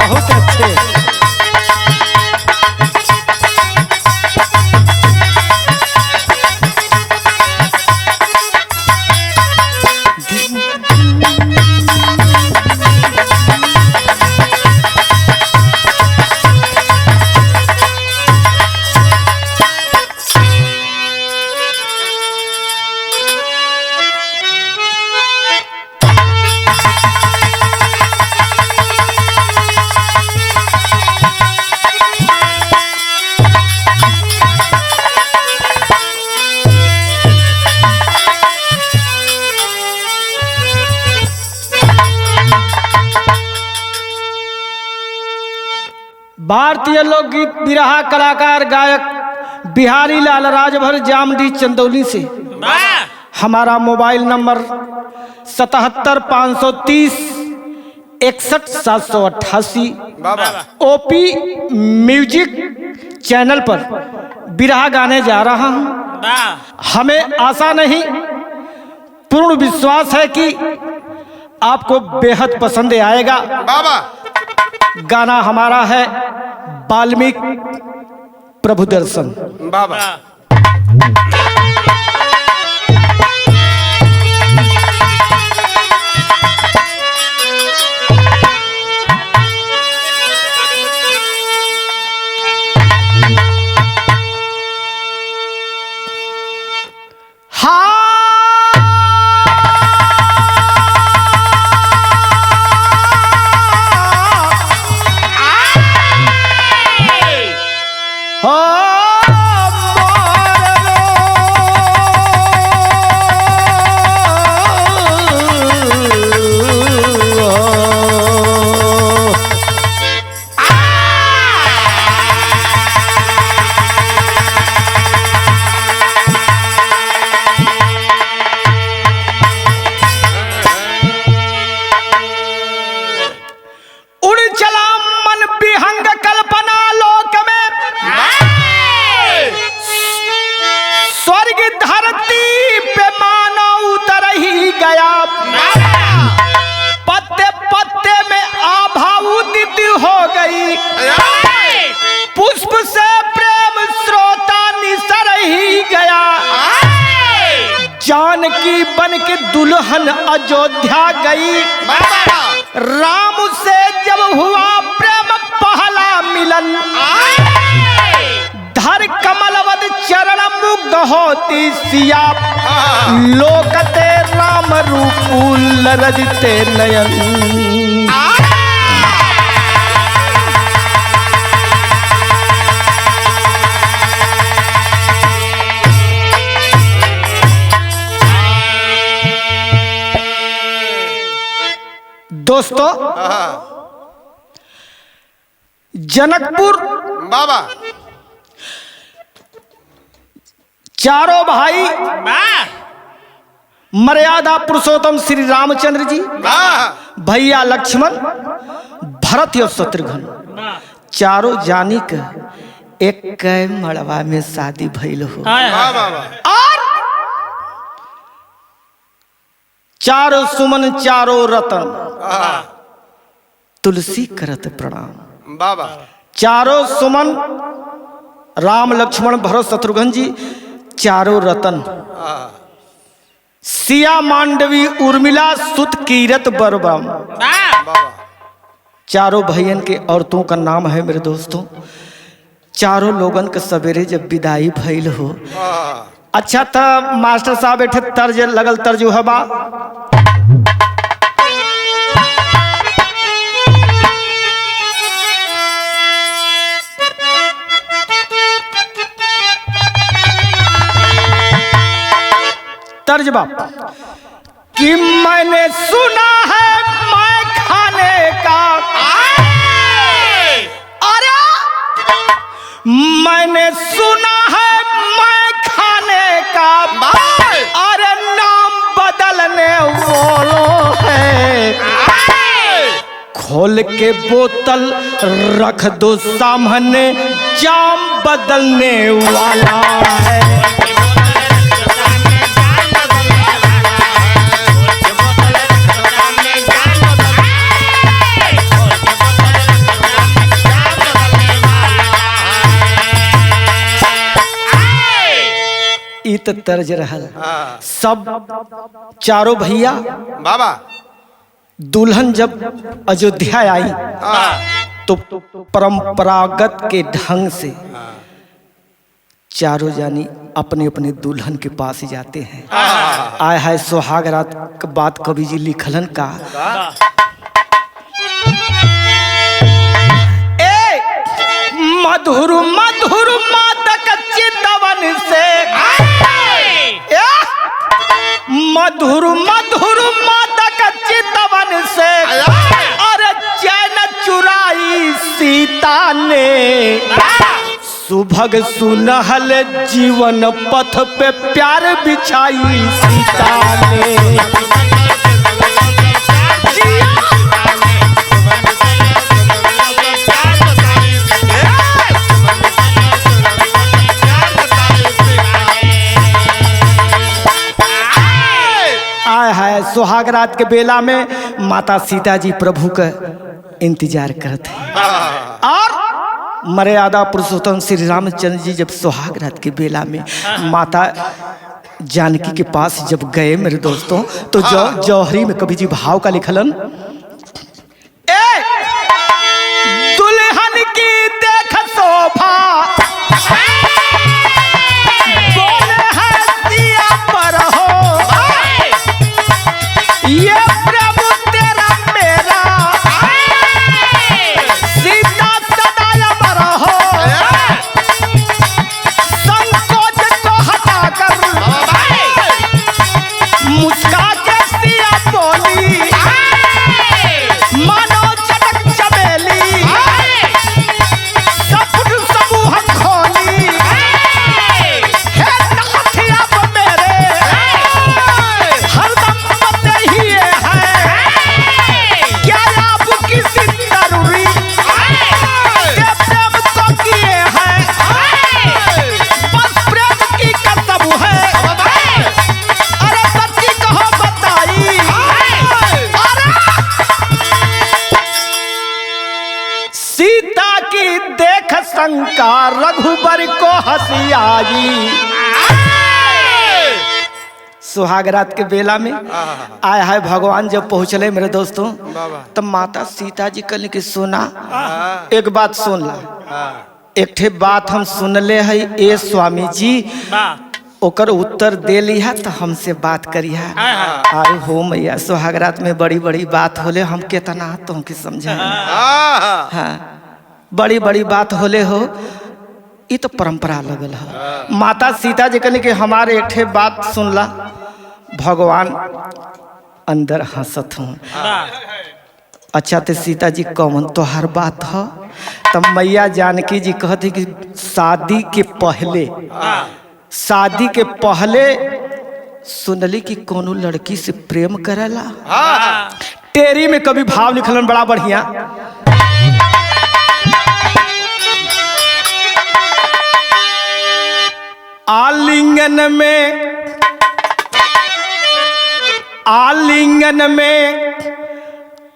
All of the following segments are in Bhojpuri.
बहुत अच्छे। भारतीय लोकगीत बिरहा कलाकार गायक बिहारी लाल राजभर जामडी चंदौली से। हमारा मोबाइल नंबर 77 530 61 788। ओपी म्यूजिक चैनल पर बिरहा गाने जा रहा हूँ। हमें आशा नहीं, पूर्ण विश्वास है कि आपको बेहद पसंद आएगा। गाना हमारा है वाल्मीकि प्रभु दर्शन। बाबा पुष्प से प्रेम स्रोता निसर ही गया। जानकी बन के दुल्हन अयोध्या गई। राम से जब हुआ प्रेम पहला मिलन, धर कमलवद चरण मुग्ध होती सिया। लोकते राम रूप लरजते नयन। दोस्तों, जनकपुर बाबा चारों भाई मर्यादा पुरुषोत्तम श्री रामचंद्र जी, भैया लक्ष्मण, भरत और शत्रुघ्न चारों जानी का एक मड़वा में शादी भइल हो। और चारों सुमन चारों रतन तुलसी करत प्रणाम। बाबा चारों सुमन राम लक्ष्मण भरत शत्रुघ्न जी चारों रतन, सिया मांडवी उर्मिला सुत कीरत बरबम। चारों भैयन के औरतों का नाम है मेरे दोस्तों। चारों लोगन के सवेरे जब विदाई भइल हो, अच्छा था मास्टर साहब बैठे तर्ज लगल तर्ज हवा। तर्ज बाप कि मैंने सुना है मैं खाने का, अरे मैंने सुना है मैं खाने का, अरे नाम बदलने वालों है। खोल के बोतल रख दो सामने, जाम बदलने वाला है। तर्ज रहल। सब चारों भैया बाबा दुल्हन जब अयोध्या आई तो परंपरागत के ढंग से चारों जानी अपने अपने दुल्हन के पास जाते हैं। आय हाय सुहाग रात के बात कवि जी लिखलन का मधुर मधुर मादक चितवन से मधुर मधुर मादक चितवन से अरे चैन चुराई सीता ने सुभग सुनहल जीवन पथ पे प्यार बिछाई सीता ने। आय हाय सुहाग रात के बेला में माता सीता जी प्रभु का इंतजार करते हैं और मर्यादा पुरुषोत्तम श्री रामचंद्र जी जब सुहाग रात के बेला में माता जानकी के पास जब गए मेरे दोस्तों तो जौहरी में कवि जी भाव का लिखलन दुल्हन की देख शोभा बोले है दिया पर हो ये प्रभु तेरा मेरा सीता सदा अमर हो संकोच को हटाकर मुस्का के सिया बोली मानो चटक चमेली सपुट समूह खोली हे नाथिया मेरे हरदम बदे ही है क्या आपकी जरूरी के प्रेम तो किए हैं बस प्रेम की कसम है अरे सच्ची कहो बताई सीता की देख शंका रघुबर को हंसी आई। सुहाग रात के बेला में आय हाय भगवान जब पहुंचले मेरे दोस्तों तब माता सीता जी कहले कि सुना एक बात सुन ला एक ठे बात हम सुनले है ए स्वामी जी ओकर उत्तर दे लिया तो हमसे बात करिया। अरे हो मैया सुहाग रात में बड़ी बड़ी बात होले हम केतना तुमके समझे हाँ बड़ी बड़ी बात होले हो ये तो परंपरा लगल है। माता सीता जी कहले कि हमारे एक ठे बात सुन ला भगवान अंदर हंसत हूँ। अच्छा तो सीता जी कौन तो हर बात है तब मैया जानकी जी कहती कि शादी के पहले सुनली कि कोनो लड़की से प्रेम करेला। टेरी में कभी भाव लिखलन बड़ा बढ़िया आलिंगन में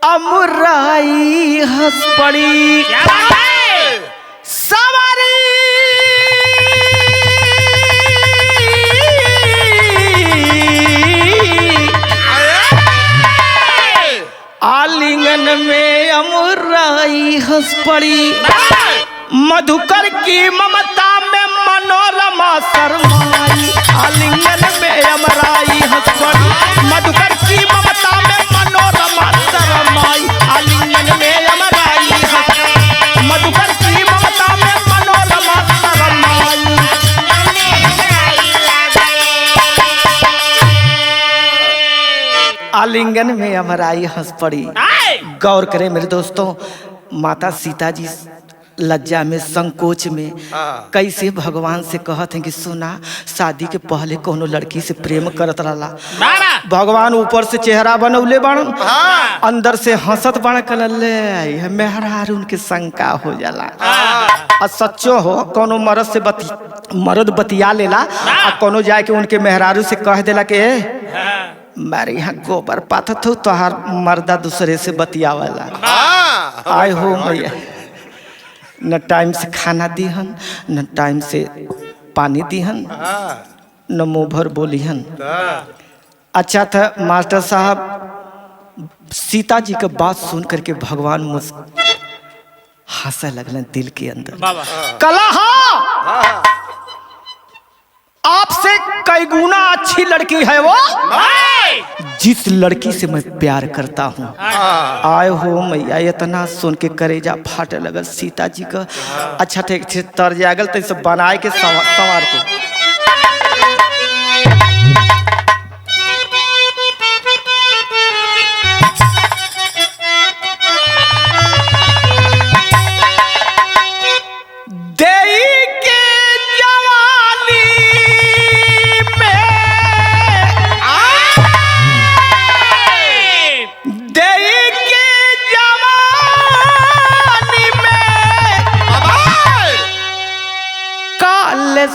अमराई हंस पड़ी सवारी आलिंगन में अमराई हंस पड़ी मधुकर की ममता में मनोरमा शर्माई आलिंगन में अमराई हंस पड़ी मधुकर की ममता में मनोरमा शर्माई आलिंगन में अमराई हंस मधुकर की ममता में मनोरमा शर्माई। आलिंगन में अमराई हंस पड़ी। गौर करें मेरे दोस्तों माता सीता जी लज्जा में संकोच में कैसे भगवान से कहते हैं कि सुना शादी के पहले कोनो लड़की से प्रेम करत रहला भगवान ऊपर से चेहरा बनौले बन अंदर से हंसत बन कर ले मेहरार उनके शंका हो जाला और सच्चो हो कोनो मर्द बतिया लेला और कोनो जाके उनके मेहरारू से कह देला कि मारे यहाँ गोबर पाथत हो तो हर मर्दा दूसरे से बतियावला आय हो मैया न टाइम से खाना दीहन न टाइम से पानी दीहन नमो भर बोलिहन। अच्छा था मास्टर साहब, सीता जी का बात सुन करके भगवान हंसा लगना दिल के अंदर। कलहा आपसे कई गुना अच्छी लड़की है वो, जिस लड़की से मैं प्यार करता हूँ। आए हो मैया, इतना सुन के करेजा फाटे लगल सीता जी का। अच्छा ठीक तर जागल तो सब बनाए के संवार के।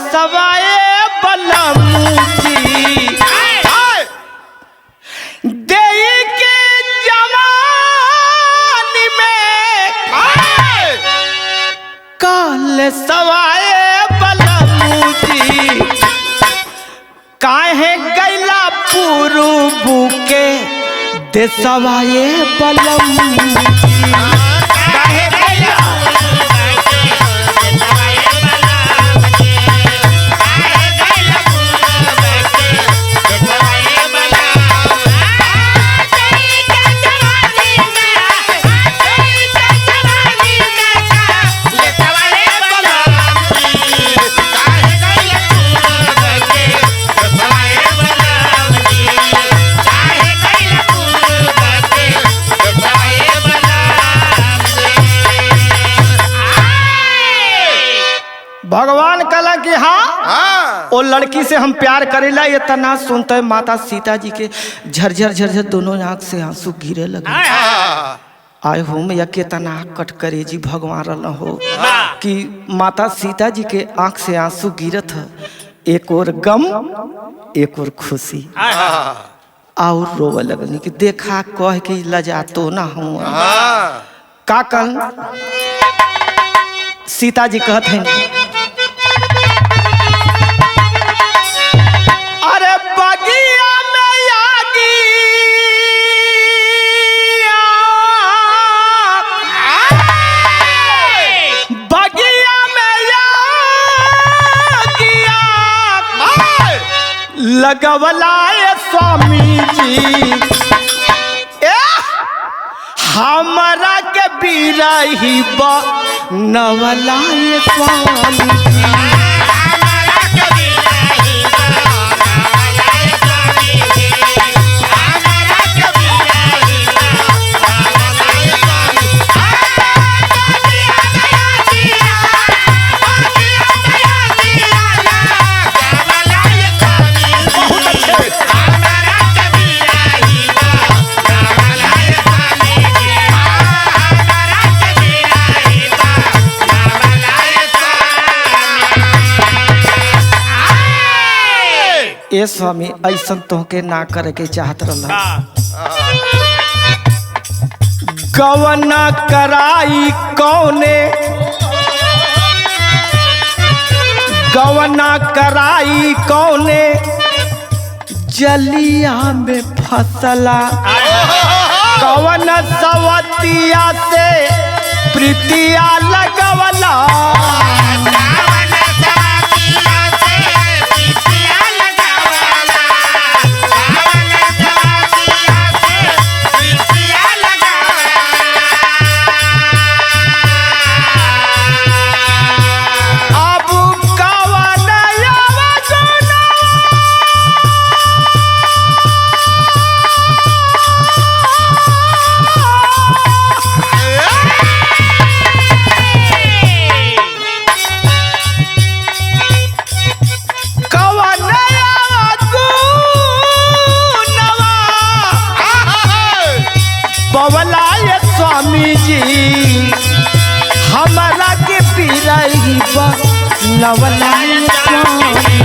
सवाए बलमुजी देई के जवानी में, काल सवाए बलमुजी काहे गैला पुरुबू के दे सवाए बलमुजी। भगवान कला कि हाँ वो लड़की से हम प्यार करेला। ये तना सुनते माता सीता जी के झरझर झरझर दोनों आंख से आंसू गिरे लगे। आए हो मैया के तना कट करे जी भगवान रल हो कि माता सीता जी के आंख से आंसू गिरत है। एक और गम एक और खुशी और रोवे लगनी कि देखा कह के लजा तो ना हूँ का कल सीता जी कहते हैं, अरे बगिया में आगी बगिया में लगवलाए स्वामी जी हमरा के बिरही नवलाए स्वामी जी। ए स्वामी ऐसा तोहके ना करे के चाहत रहा। गवना कराई कौने गवना कराई कौने जलिया में फसला, कवन सवतिया से प्रीतिया लगवला। पवलाए स्वामी जी हमारा के पिरही नवलाए स्वामी जी।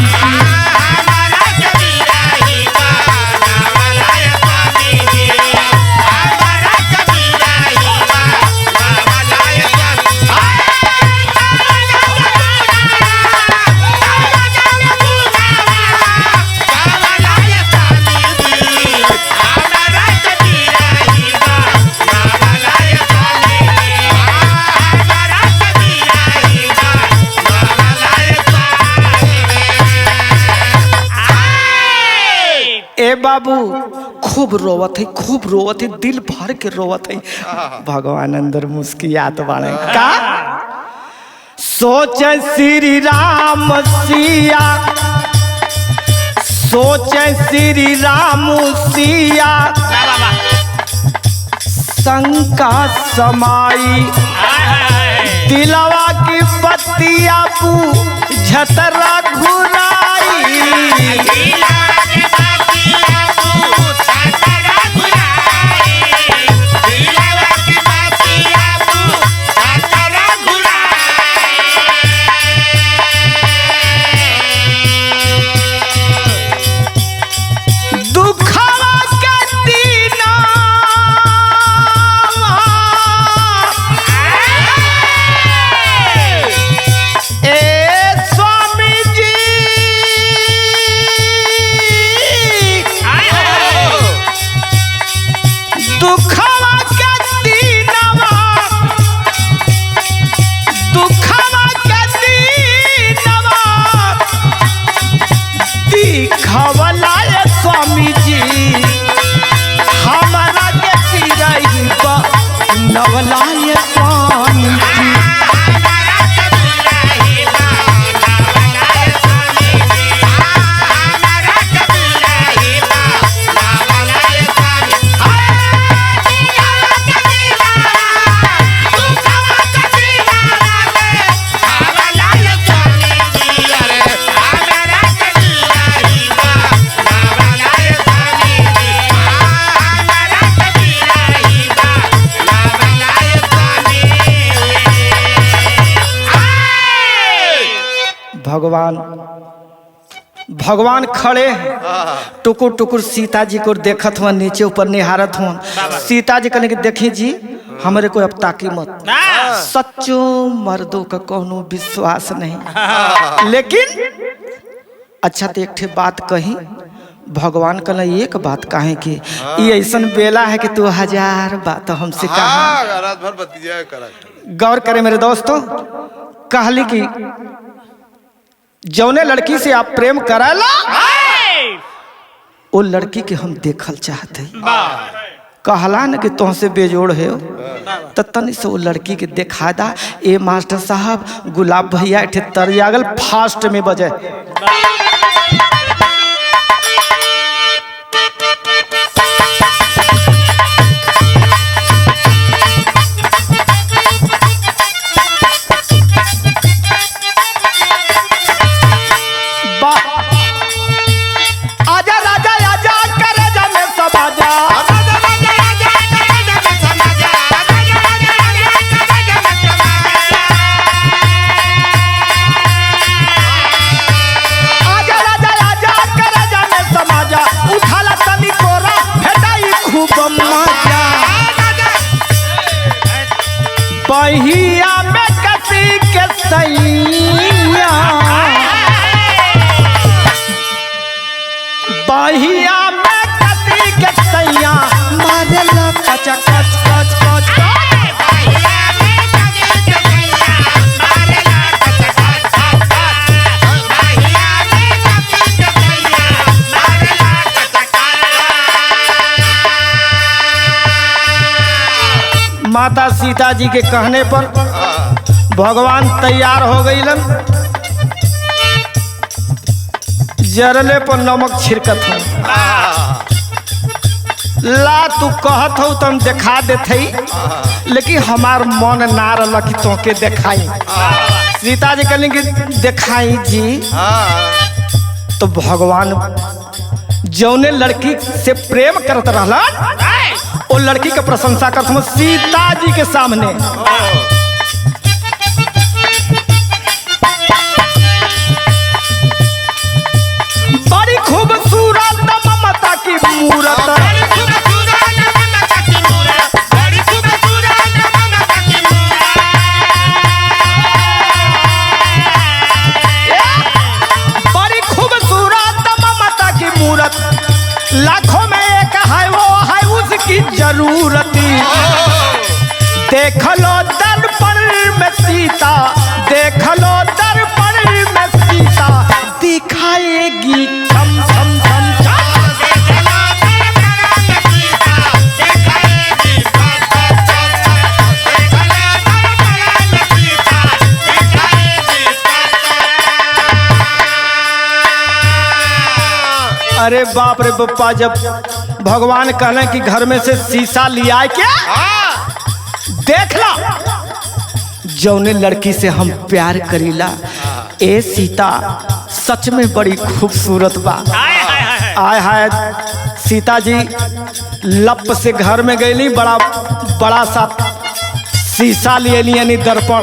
ए बाबू खूब रोवत है दिल भर के रोवत है। भगवान अंदर मुस्कियात बाड़े का सोच श्री राम सिया, सोच श्री राम सिया शंका समाई, दिलवा की बत्तियां झतरा घुराई। स्वामी जी हमारा के पिरही नवलाय स्वामी जी। भगवान खड़े टुकुर टुकुर सीता जी को देखत हुआ, नीचे ऊपर निहारत हुआ। सीता जी कहने के देखी जी हमारे को अब ताकी मत, सच्चो मर्दों का कोनो विश्वास नहीं। लेकिन अच्छा तो एक ठे बात कही, भगवान कहला एक बात काहे कि ये ऐसा बेला है कि तू 1000 बात हमसे कहा। रात भर बतिया करा। गौर करे मेरे दोस्तों, कहली कि जौने लड़की से आप प्रेम कराला वो लड़की के हम देखल चाहते कहला न कि तुमसे बेजोड़ है तो तनी से वो लड़की के देखा दा। ए मास्टर साहब गुलाब भैया एठे तरियागल फास्ट में बजे। बहिया में कसी के सैया, बहिया में कसी के सैया मारेला कच कच कच कच। माता सीता जी के कहने पर भगवान तैयार हो गईलन, जरले पर नमक छिड़कत हो। ला तू कहत हो तुम दिखा देते, लेकिन हमार मन ना रहा कि तोके दिखाई। सीता जी कहली कि दिखाई जी। तो भगवान जौने लड़की से प्रेम करत रहला वो लड़की के प्रशंसा करत हूँ सीता जी के सामने। बड़ी खूबसूरत ममता की मूरत, बड़ी खूबसूरत ममता की मूरत, लाखों में एक है वो है उसकी जरूरत। देख लो दर्पण में सीता, देख लो दर्पण में सीता दिखाएगी छम छम छम छम। अरे बाप रे बप्पा, जब भगवान कहले कि घर में से शीशा लिया क्या, देख ला जौने लड़की से हम प्यार करीला ए सीता सच में बड़ी खूबसूरत बा। आय हाय सीता जी लप से घर में गईली, बड़ा बड़ा सा शीशा लिए यानी दर्पण।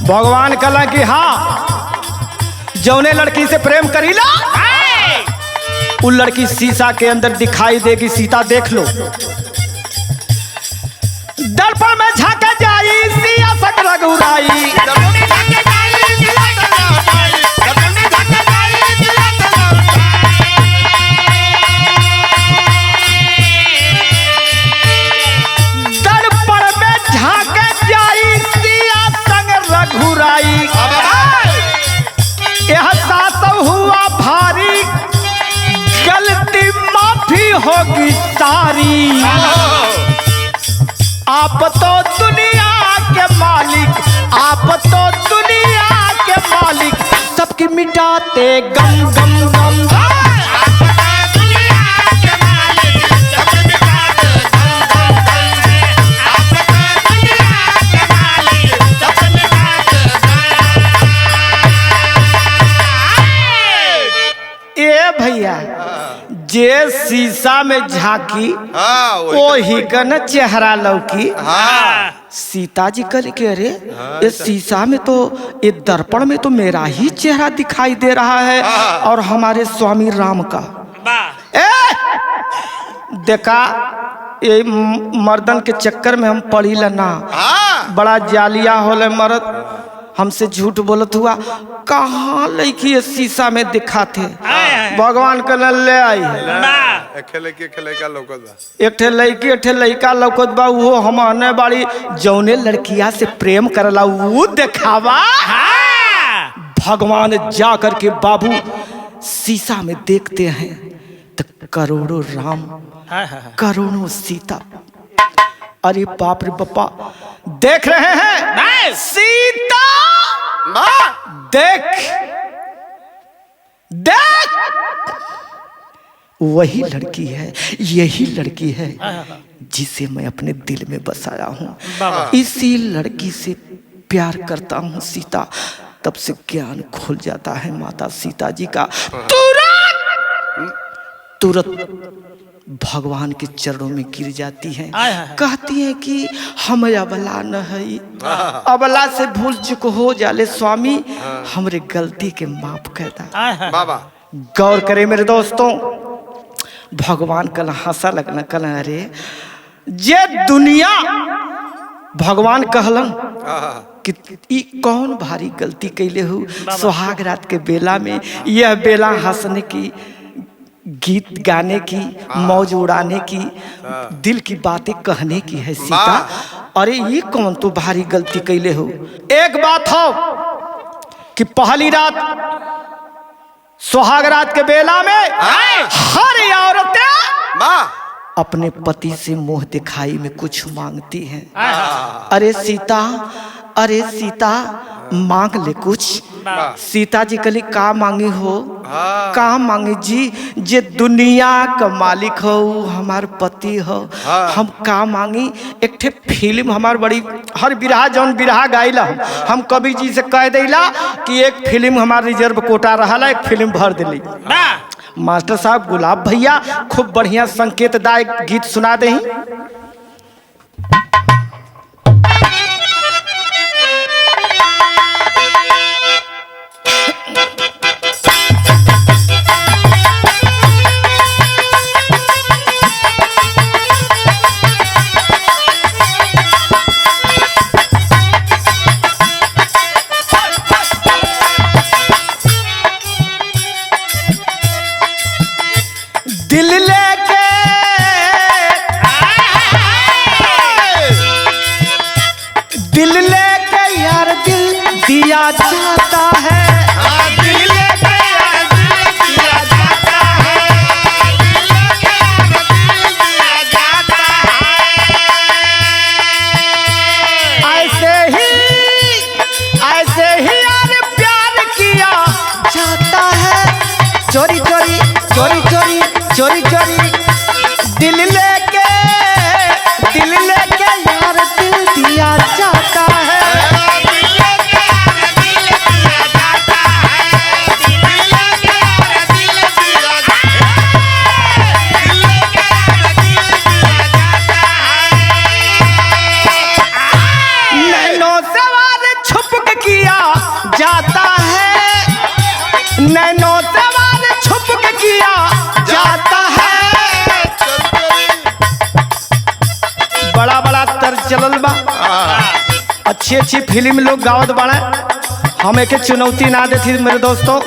भगवान कहला कि हाँ जौने लड़की से प्रेम करीला उन लड़की शीशा के अंदर दिखाई देगी। सीता देख लो, दर्पण में झांका जाई सिया सक रघुराई। दर्पण में झांका जाई सिया संग रघुराई। यह सासव हुआ भारी, गलती माफी होगी सारी। आप तो दुनिया के मालिक, आप तो दुनिया के मालिक, सबकी मिटाते गम गम गम। ए भैया जे शीशा में झांकी वही का न चेहरा लौकी। सीता जी कल के अरे ये शीशा में तो, ये दर्पण में तो मेरा ही चेहरा दिखाई दे रहा है और हमारे स्वामी राम का। देखा ये मर्दन के चक्कर में हम पड़ी लना, बड़ा जालिया होले मर्द, हमसे झूठ बोलत हुआ। कहाँ लड़की ये शीशा में दिखाते, भगवान के ले आई एक ठे लड़की एक ठे लड़का लौकत बा, वो हम आने बाड़ी जौने लड़किया से प्रेम करला वो देखावा। भगवान जा करके बाबू शीशा में देखते हैं तो करोड़ों राम करोड़ों सीता। अरे बाप रे बप्पा, देख रहे हैं सीता, देख देख वही लड़की है, यही लड़की है जिसे मैं अपने दिल में बसाया हूँ। इसी लड़की से प्यार करता हूँ सीता। तब से ज्ञान खुल जाता है माता सीता जी का। तुरंत भगवान के चरणों में गिर जाती हैं, कहती हैं कि हम अबला न है, अबला से भूल चुक हो जाले स्वामी, हमरे गलती के माफ कर दा। गौर करें मेरे दोस्तों, भगवान कल हंसा लगना, कल अरे जे दुनिया भगवान कहलन कि ई कौन भारी गलती कैले हो। सुहाग रात के बेला में यह बेला हंसने की, गीत गाने की, मौज उड़ाने की, दिल की बातें कहने की है सीता। अरे ये कौन तू भारी गलती कैले हो। एक बात हो कि पहली रात सुहाग रात के बेला में हर औरतें अपने पति से मुंह दिखाई में कुछ मांगती हैं। अरे सीता, अरे सीता मांग ले कुछ। सीता जी कली का मांगी हो, का मांगी जी, जे दुनिया का मालिक हो हमार पति हो, हम का मांगी। एक ठे फिल्म हमार बड़ी हर बिरहा जौन बिरहा गाइला हम कवि जी से कह देला कि एक फिल्म हमार रिजर्व कोटा रहा, एक फिल्म भर दिली। मास्टर साहब गुलाब भैया खूब बढ़िया संकेतदायक गीत सुना दे। दिल लेके दिल लेके यार दिल दिया जाता है। दिल लेके यार दिल दिया जाता है। दिल लेके यार दिल दिया जाता है। ऐसे ही यार प्यार किया जाता है। चोरी चोरी चोरी चोरी चोरी चोरी दिल लेके यार दिल दिया जाता है। नैनों से वार छुप के किया जाता है, नैनों से वार छुप के किया जाता है। बड़ा बड़ा तर्ज चलल बा, अच्छी अच्छी फिल्म लोग गावत बाड़े, हम एक चुनौती ना देती मेरे दोस्तों।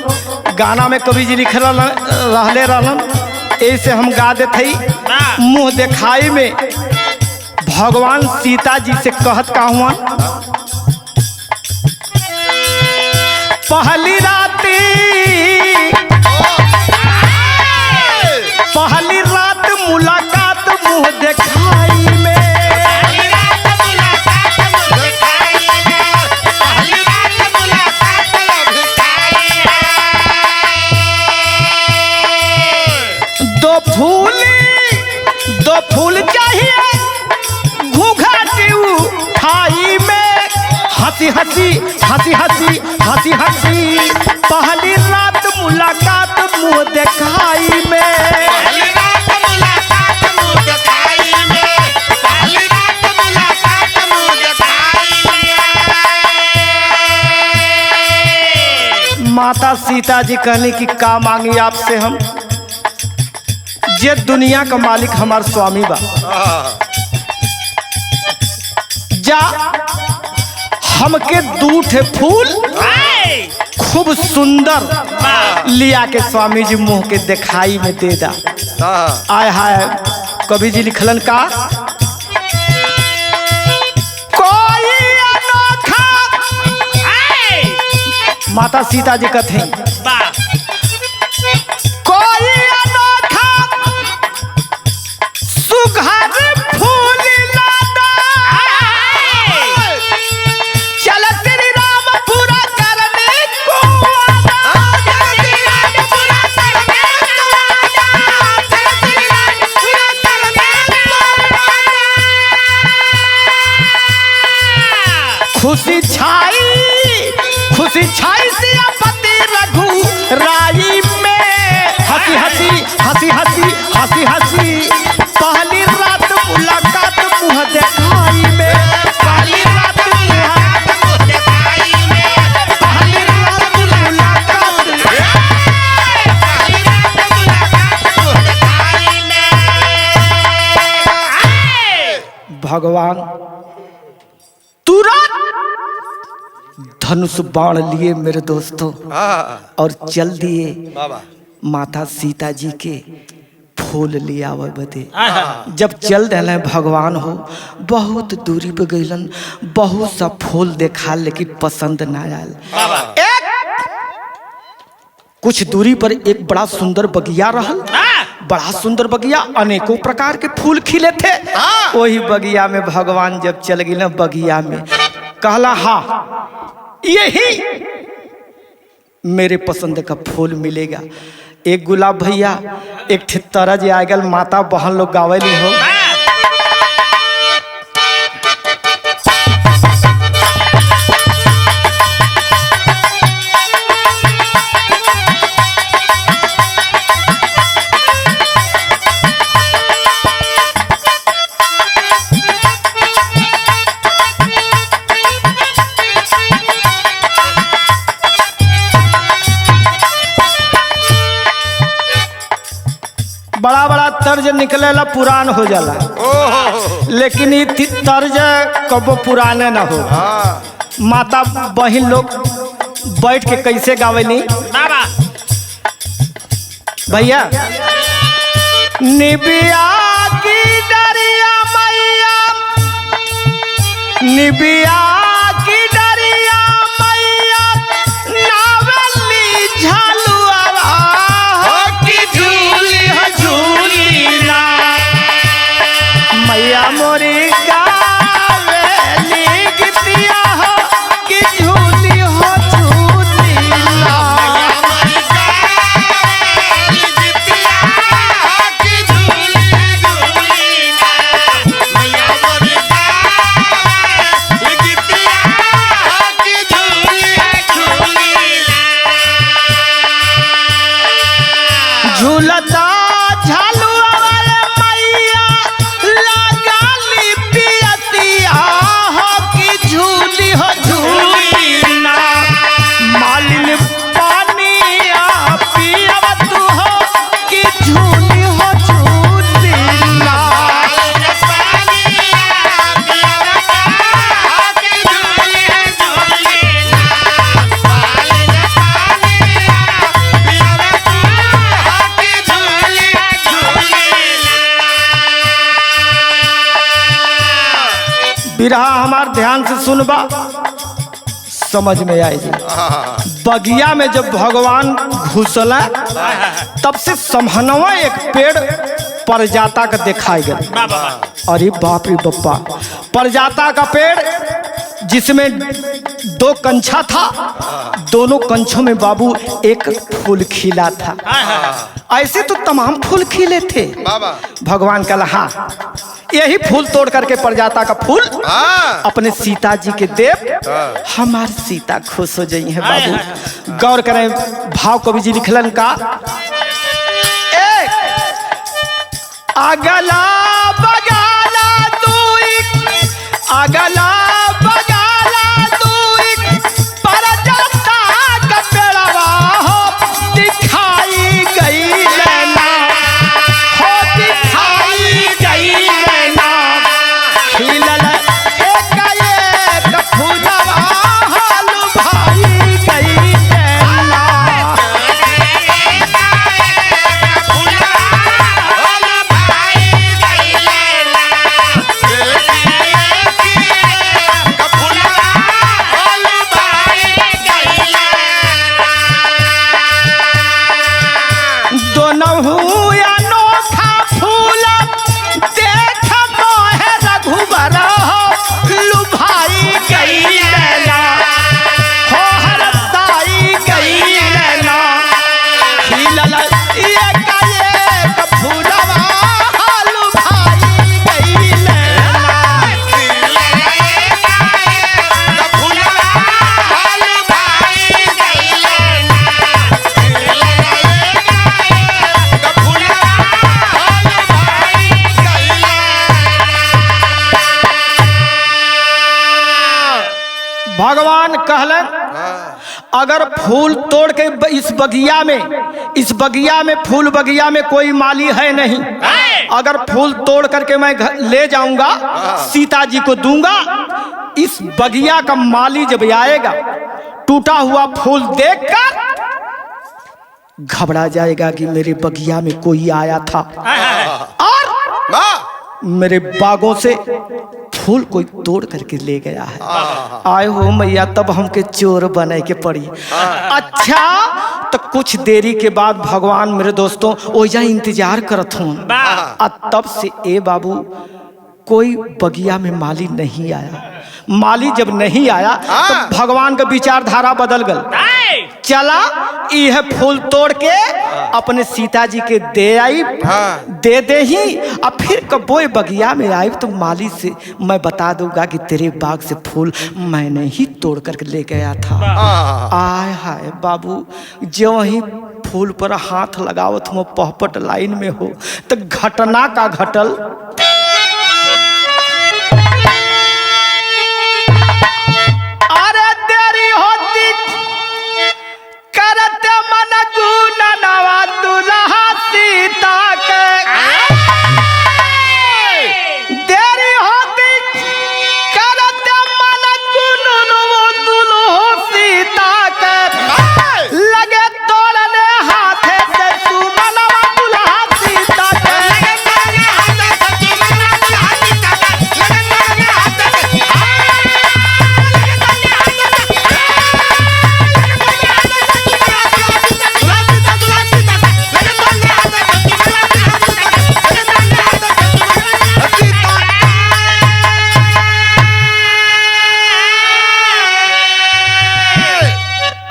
गाना में कवि जी लिख रहले रहलन, ऐसे हम गा देते मुँह दिखाई में भगवान सीता जी से कहत का हुआ, पहली रात मुलाकात मुँह दिखाई में, दो फूल चाहिए घूंघट उठाई में, हंसी हंसी हंसी हंसी हंसी हंसी पहली रात मुलाकात मुँह दिखाई में। माता सीता जी कहने की का मांगी आपसे हम, जे दुनिया का मालिक हमार स्वामी बा, जा हमके दूठे फूल खूब सुंदर लिया के स्वामी जी मुंह के दिखाई में दे दा। आय हाय कवि जी लिखलन का, कोई अनोखा माता सीता जी कहते हैं, कोई अनोखा सुघर फूल लादा, चल श्री राम पूरा करने को खुशी छाई सियापति रघु राई में, हंसी हंसी हंसी हंसी हंसी हंसी पहली रात मुलाकात मुँह दिखाई में, पहली रात मुलाकात दिखाई में, पहली रात मुलाकात दिखाई में। भगवान तुरंत धनुष बाण लिए मेरे दोस्तों और चल दिए माता सीता जी के फूल लिया बदे। जब चल दिले भगवान हो बहुत दूरी पे गईलन, बहुत सा फूल देखा लेकिन पसंद ना आयल। कुछ दूरी पर एक बड़ा सुंदर बगिया रहल, बड़ा सुंदर बगिया, अनेकों प्रकार के फूल खिले थे। वही बगिया में भगवान जब चल गए बगिया में कहला, हाँ यही मेरे पसंद का फूल मिलेगा। एक गुलाब भैया एक तरज आ गल, माता बहन लोग गावली हो, बड़ा बड़ा तर्ज निकलेला पुरान हो जाला, लेकिन ये तर्ज कबो पुराने ना हो। माता बहन लोग बैठ के कैसे गावेली भैया, निबिया की डरिया मैया, निबिया की डरिया मैया, नावली झालुआ की झूली झूली ना, मैया मोरी गावेली गीतिया हो कि झूली हो झूली ना, मैया मोरी गावेली गीतिया बिरहा हमार ध्यान से सुनबा, समझ में आएगी। बगिया में जब भगवान घुसला तब से समहनवा एक पेड़ परजाता का दिखाई गया। अरे बाप रे बप्पा, परजाता का पेड़ जिसमें 2 कंछा था, दोनों कंछों में बाबू एक फूल खिला था। ऐसे तो तमाम फूल खिले थे। भगवान कहा हाँ, यही फूल तोड़ करके परजाता का फूल अपने सीता जी के देव, हमारी सीता खुश हो जाई है। बाबू गौर करें, भाव कवि जी लिखलन का, अगला बगाला दुई, अगला बगाला दुई, परजाता का पेड़वा हो दिखाई गई लेना, हो दिखाई गई लेना, खिलल एक फूलवा हाल भाई गई लेना। भगवान कहलन, अगर फूल तोड़ के इस बगिया में फूल बगिया में कोई माली है नहीं, अगर फूल तोड़ करके मैं ले जाऊंगा सीता जी को दूंगा, इस बगिया का माली जब आएगा टूटा हुआ फूल देखकर घबरा जाएगा कि मेरे बगिया में कोई आया था और मेरे बागों से फूल कोई तोड़ करके ले गया है। आए हो मैया, तब हमके चोर बने के पड़ी। अच्छा, तो कुछ देरी के बाद भगवान मेरे दोस्तों ओजा इंतजार करत हूँ, तब से ए बाबू कोई बगिया में माली नहीं आया। माली जब नहीं आया तो भगवान का विचारधारा बदल गई। चला यह फूल तोड़ के अपने सीता जी के दे आई, दे दे ही, अब फिर कबोए बगिया में आई तो माली से मैं बता दूंगा कि तेरे बाग से फूल मैंने ही तोड़ करके ले गया था। आय हाय बाबू, जो ही फूल पर हाथ लगावत हो पहपट लाइन में हो तो घटना का घटल।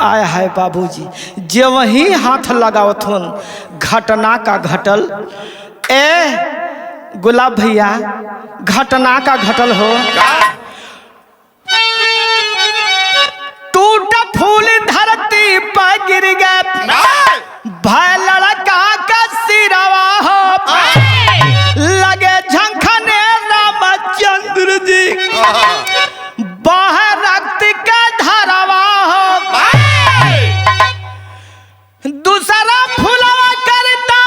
आय हाय बाबूजी, जे वही हाथ लगावत हो घटना का घटल। ए गुलाब भैया, घटना का घटल हो। टूट फूल धरती पर गिर गए, भाई लड़का का सिरवा हो, लगे झंखने रामचंद्र जी, बाहर रक्त के धरवा हो, दूसरा फूलवा करता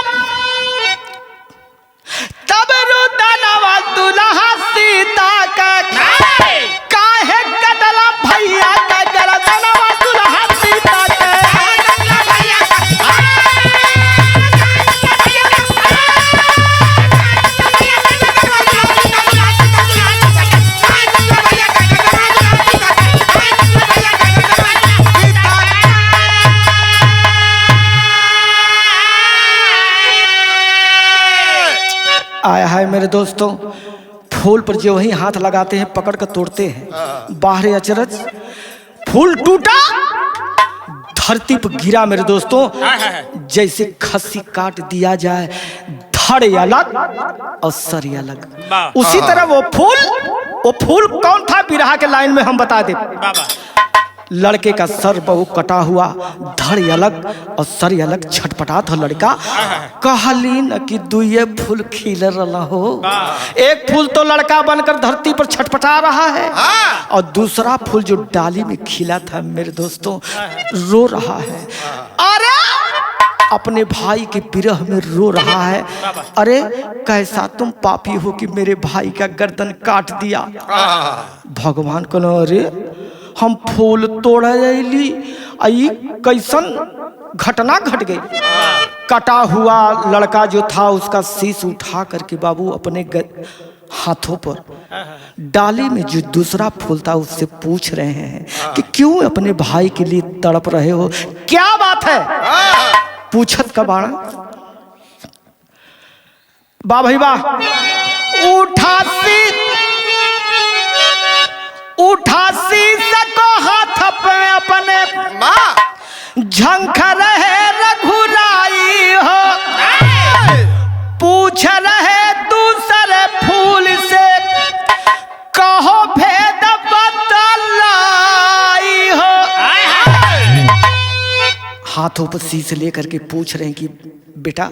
तब रुदनवा दुल्हा सीता का, काहे कटला भैया का गर्दनवा दुल्हा सीता का। आया है मेरे दोस्तों। फूल पर जो ही हाथ लगाते हैं पकड़ कर तोड़ते हैं। बाहर अचरज फूल टूटा, धरती पर गिरा मेरे दोस्तों, जैसे खस्सी काट दिया जाए, धड़ अलग और सर अलग। उसी तरह वो फूल कौन था बिरहा के लाइन में हम बता दे। लड़के का सर बहु कटा हुआ, धड़ अलग और सर अलग, छटपटा था लड़का। कहली न कि दुए फूल खिल रहा हो। एक फूल तो लड़का बनकर धरती पर छटपटा रहा है और दूसरा फूल जो डाली में खिला था मेरे दोस्तों रो रहा है। अरे अपने भाई के विरह में रो रहा है। अरे कैसा तुम पापी हो कि मेरे भाई का गर्दन काट दिया। भगवान को अरे हम फूल तोड़ अली, कैसन घटना घट गई। कटा हुआ लड़का जो था उसका शीश उठा करके बाबू अपने हाथों पर डाली में जो दूसरा फूल था उससे पूछ रहे हैं कि क्यों अपने भाई के लिए तड़प रहे हो, क्या बात है। पूछत का बाणा वाह भाई वाह। उठासी सको हाथ पे अपने झंखर है रघुराई हो। पूछ रहे दूसरे फूल से कहो भेद बतलाई हो। हाथों पर शीश लेकर के पूछ रहे हैं कि बेटा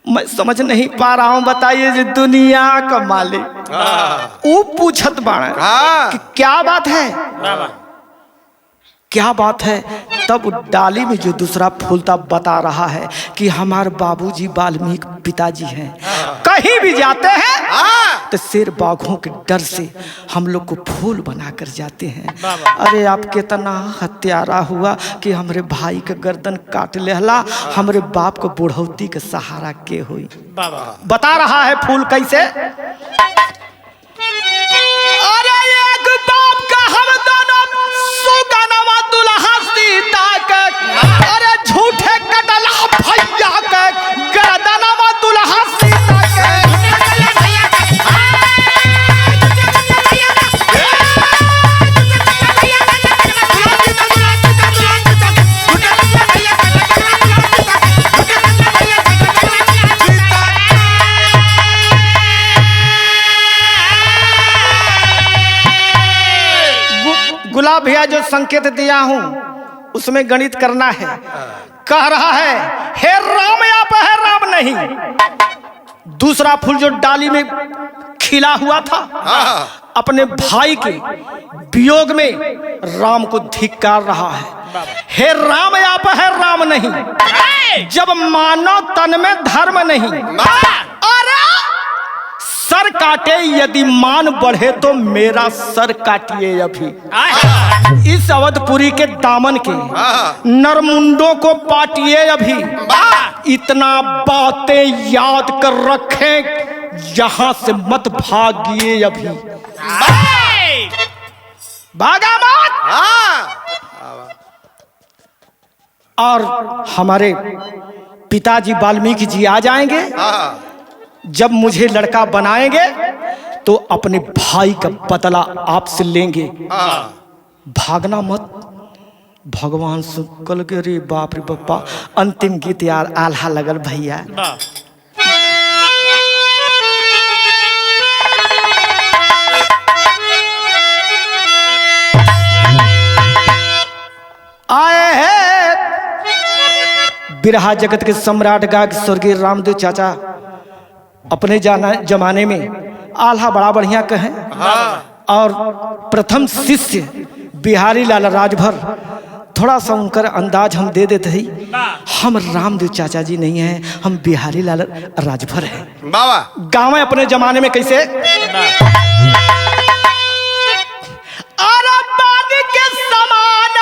मैं समझ नहीं पा रहा हूं, बताइए जी दुनिया का मालिक। वो पूछत बाण कि क्या बात है, क्या बात है। तब डाली में जो दूसरा फूल था बता रहा है कि हमारे बाबूजी वाल्मीकि पिताजी हैं, कहीं भी जाते हैं तो शेर बाघों के डर से हम लोग को फूल बना कर जाते हैं। अरे आप कितना हत्यारा हुआ कि हमारे भाई का गर्दन काट लेहला, हमारे बाप को बुढ़ौती का सहारा के हुई। बता रहा है फूल कैसे। अरे एक बाप का हम दोनों सुगनवा दुल्हा सीता के, अरे झूठे कटला भैया के गर्दनवा दुल्हा सीता के। गुलाब भैया जो संकेत दिया हूं उसमें गणित करना है। कह रहा है हे राम आप है राम नहीं। दूसरा फूल जो डाली में खिला हुआ था अपने भाई के वियोग में राम को धिक्कार रहा है। हे राम आप है राम नहीं, जब मानव तन में धर्म नहीं। अरे सर काटे यदि मान बढ़े तो मेरा सर काटिए अभी। इस अवधपुरी के दामन के नरमुंडों को पाटिए अभी। इतना बातें याद कर रखें, यहां से मत भागिए अभी। भागा मत। और हमारे पिताजी वाल्मीकि जी आ जाएंगे। जब मुझे लड़का बनाएंगे तो अपने भाई का बदला आपसे लेंगे। भागना मत। भगवान शुक्ल के रे बाप रे बप्पा। अंतिम गीत यार आल्हा लगल भैया। आए हैं बिरहा जगत के सम्राट गायक स्वर्गीय रामदेव चाचा। अपने जमाने में आल्हा बड़ा बढ़िया कहें। और प्रथम शिष्य बिहारी लाल राजभर। थोड़ा सा उनका अंदाज हम दे देते ही, हम रामदेव चाचा जी नहीं हैं, हम बिहारी लाल राजभर हैं। गाँव में अपने जमाने में कैसे के समान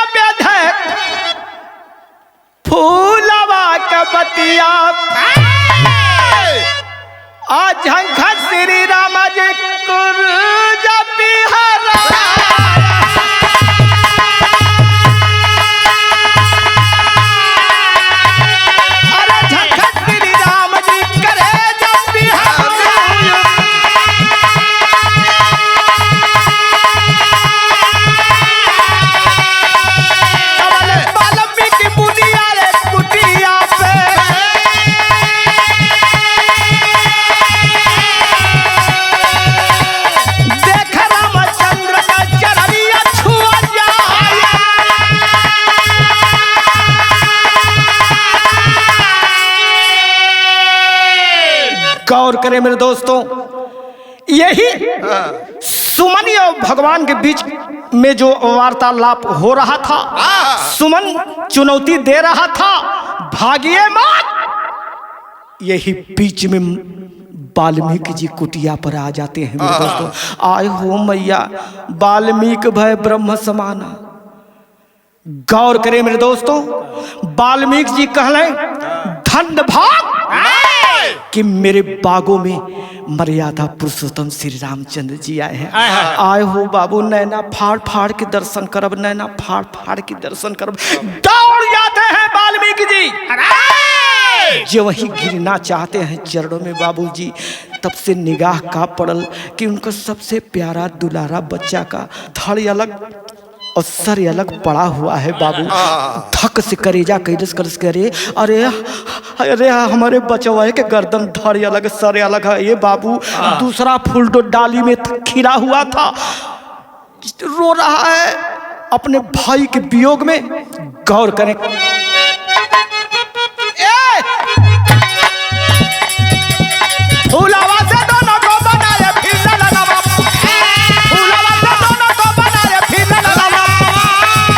फूलवा का बतिया आज झंखा श्री राम जी कुर्ज बिहारा। अरे झंखा श्री राम जी करे जब बिहारा। गौर करें मेरे दोस्तों, यही सुमन और भगवान के बीच में जो वार्तालाप हो रहा था, सुमन चुनौती दे रहा था, भागिए मत। यही बीच में वाल्मीकि जी कुटिया पर आ जाते हैं मेरे दोस्तों। आए हो मैया, वाल्मीकि भय ब्रह्म समाना। गौर करें मेरे दोस्तों, वाल्मीकि जी कहले धन्य भाग कि मेरे बागों में मर्यादा पुरुषोत्तम श्री रामचंद्र जी आए हैं। आए हो बाबू, नैना फाड़ फाड़ के दर्शन करब, नैना फाड़ फाड़ के दर्शन करब। दौड़ जाते हैं वाल्मीकि जी, जो वही गिरना चाहते हैं चरणों में बाबूजी, तब से निगाह का पड़ल कि उनका सबसे प्यारा दुलारा बच्चा का धड़ अलग और सर अलग पड़ा हुआ है बाबू। धक से करेजा कैलस करस करे, अरे अरे हमारे बचवा के गर्दन धड़ अलग सर अलग है ये बाबू। दूसरा फूल तो डाली में खिला हुआ था, रो रहा है अपने भाई के वियोग में। गौर करें, फूलावा से दोनों को बनाए फिर लगावा, फूलावा से दोनों को बनाए फिर लगावा।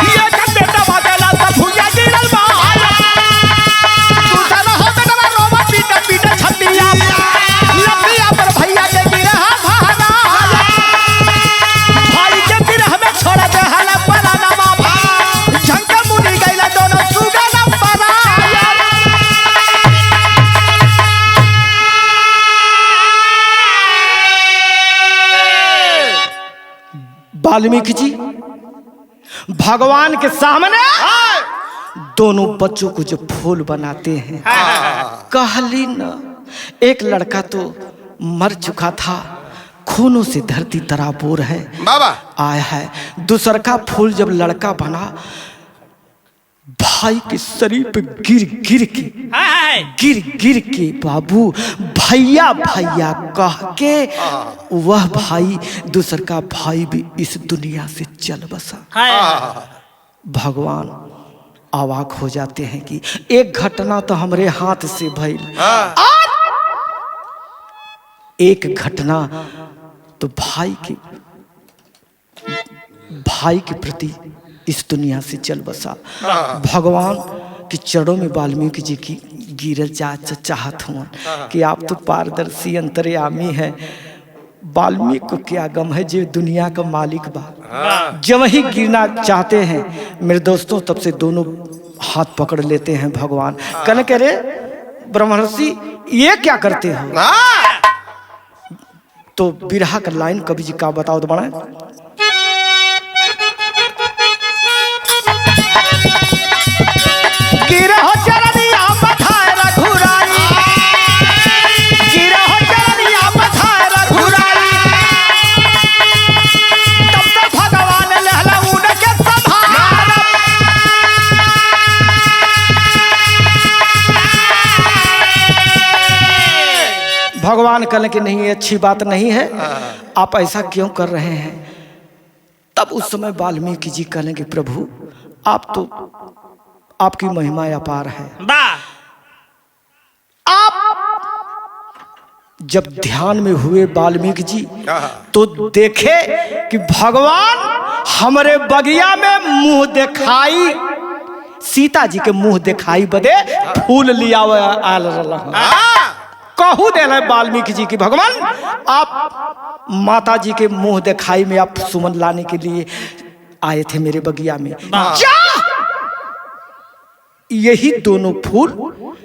ये कंधे दबा के लाता भुजा गिरल बा, दूसरा हो बेटा रोवा पीटे पीटे छतिया, लतिया पर भैया के गिरह भाना, भाई के गिरह में छोड़ दे हला पराना बाबा। झंका मुनी गइला दोनों सुगा न परा। वाल्मीकि जी भगवान के सामने दोनों बच्चों को जो फूल बनाते हैं, कहली न एक लड़का तो मर चुका था, खूनों से धरती तराबोर है बाबा आया है। दूसरा का फूल जब लड़का बना, भाई के शरीर पे गिर गिर के बाबू भैया भैया कह के वह भाई दूसर का भाई भी इस दुनिया से चल बसा। भगवान अवाक हो जाते हैं कि एक घटना तो हमारे हाथ से भइल, एक घटना तो भाई के प्रति इस दुनिया से चल बसा। भगवान के चरणों में वाल्मीकि जी की गिरल चाहत हूँ कि आप तो पारदर्शी अंतर्यामी है। वाल्मीकि को क्या गम है जो दुनिया का मालिक बा। जब ही गिरना चाहते हैं मेरे दोस्तों, तब से दोनों हाथ पकड़ लेते हैं भगवान। कहने कह रहे ब्रह्मर्षि ये क्या करते हो? तो बिरहा का लाइन कवि जी का बताओ तो बड़ा। गिरहो चरनिया पठाए रघुराई, गिरहो चरनिया पठाए रघुराई, तब तक भगवान लहला उनके संभाल। भगवान कहने कि नहीं, ये अच्छी बात नहीं है, आप ऐसा क्यों कर रहे हैं? तब उस समय वाल्मीकि जी कहने कि प्रभु आप तो, आपकी महिमा अपार है। आप जब ध्यान में हुए वाल्मीकि जी तो देखे कि भगवान हमारे बगिया में मुंह दिखाई, सीता जी के मुंह दिखाई बदे फूल लिया कहू दे रहे वाल्मीकि जी की भगवान आप माता जी के मुंह दिखाई में आप सुमन लाने के लिए आए थे मेरे बगिया में। यही दोनों फूल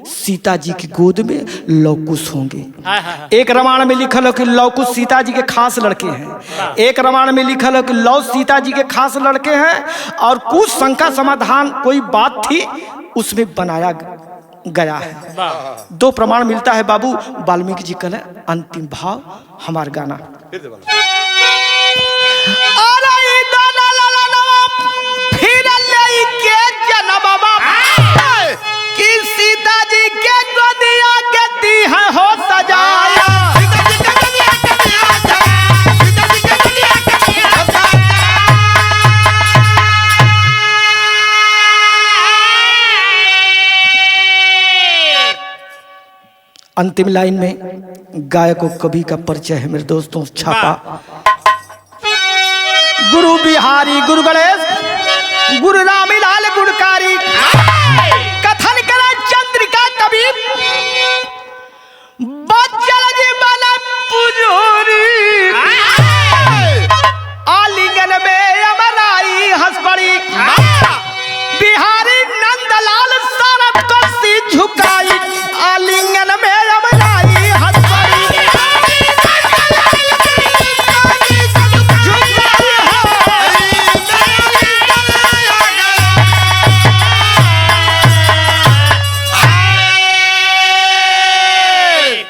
सीता जी की गोद में लवकुश होंगे। एक रामायण में लिखल है कि लवकुश सीता जी के खास लड़के हैं, एक रामायण में लिखल है कि लव सीता जी के खास लड़के हैं, और कुछ शंका समाधान कोई बात थी उसमें बनाया गया है। दो प्रमाण मिलता है बाबू। वाल्मीकि जी कहले अंतिम भाव हमार गाना। कि सीता जी के गोदिया के दी है हो सजाया, अंतिम लाइन में गायक और कवि का परिचय है मेरे दोस्तों। छापा गुरु बिहारी, गुरु गणेश, गुरु रामीलाल गुणकारी।